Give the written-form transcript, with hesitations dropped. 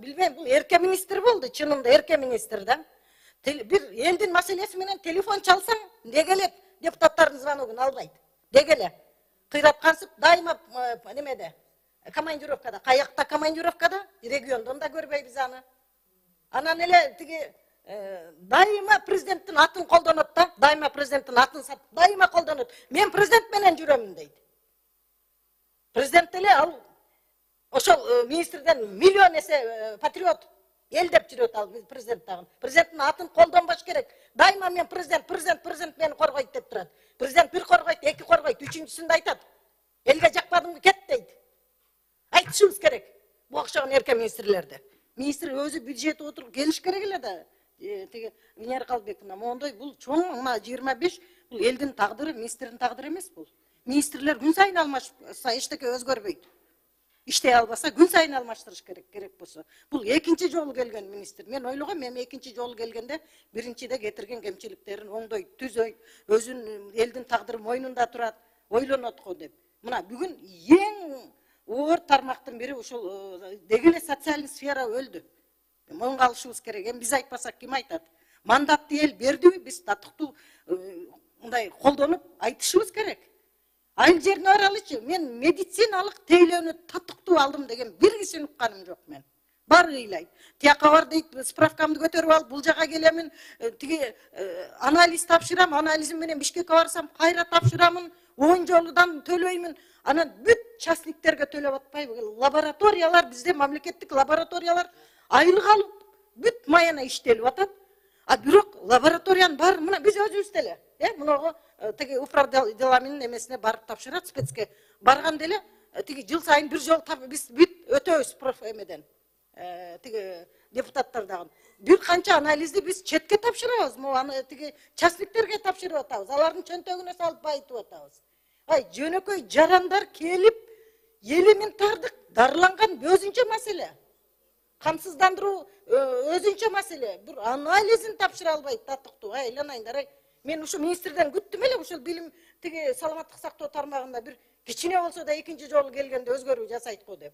Bilmem, bu erke ministr boldu, çınında erke ministrden. Bir eldin maselesi menen telefon çalsam, degelet deputattарын звоногун албайт. Дегеле. Кыйраткансып дайыма немеде. Командировкада, каякта командировкада, региондон да көрбөйбүз аны. Анан эле тиги дайыма президенттин атын колдонот да, дайыма президенттин атын сатып, дайыма колдонот. Мен президент менен жүрөмүн дейт. Президент эле ал ошол министрден миллион эсе патриот ел деп жүрөт ал президент дагы. Президенттин атын колдонбош керек. Дайыма мен президент мени коргойт деп турат. Президент бир коргойт, эки коргойт, үчүнчүсүндө айтат. Элге жакпадыңбы кет дейт. Айтышыбыз керек. Бу окшогон эрке министрлерди. Министр өзү бюджет отуруп келиш керек эле да. Тиги Венера Калбековна мондой бул чоң 25 бул элдин тагдыры, министрдин тагдыры эмес бул. Министрлер күн сайын алмашып, эчтеке өзгөрбөйт. İşte albasa gün sayın almaştırış gerek bolsa. Bul ekinci jolu gelgen ministr. Men oylogom men ekinci jolu gelgende birinchide getirgen kemchiliklerin oңдой, түзөй, özün eldin tagdırı moynunda turat, oylonot go dep. Mına bugün eң оор tarmaktın biri ошол дегеле социалдык сфера öldü. Моңго алышыбыз керек. Эми биз айтпасак ким айтат? Мандатты эл бердиби? Биз татыктуу мындай колдонуп айтышыбыз керек. Айыл жерine аралычы, мен медициналык тейлөөнү татыктуу алдым деген бир кишини укканым жок мен. Бар ыйлайт. Тияка бар дейт, справкамды көтөрүп алып, бул жака келемин, тиги анализ тапшырам, анализим менен Бишкекке барсам, кайра тапшырамын, 10 жолудан төлөймүн. Анан бүт частниктерге төлөп атпайбы? Лабораториялар, бизде мамлекеттик лабораториялар айлык алып, бүт маяна иштелип атат. А бирок лабораториянын баары мына биз өзүбүз деле, мыного тиги управ деламинин эмесине барып тапшырат спецке. Барган деле тиги жыл сайын бир жол биз бүт өтөбүз проф эмеден. Тиги депутаттардагы. Бир канча анализди биз четке тапшырабыз, аны тиги частниктерге тапшырып атабыз. Алардын чөнтөгүнө салып байытып атабыз. Ай, жөнөкөй жарандар келип, элементардык дарыланган өзүнчө маселе. Камсыздандыруу өзүнчө маселе. Бир анализин тапшыра албайт татыктуу. Айланайындар. Мен ушу министрден күттүм эле ушул билим тиги саламаттык сактоо тармагында бир кичине болсо да экинчи жолу келгенде өзгөрүү жасайт го деп.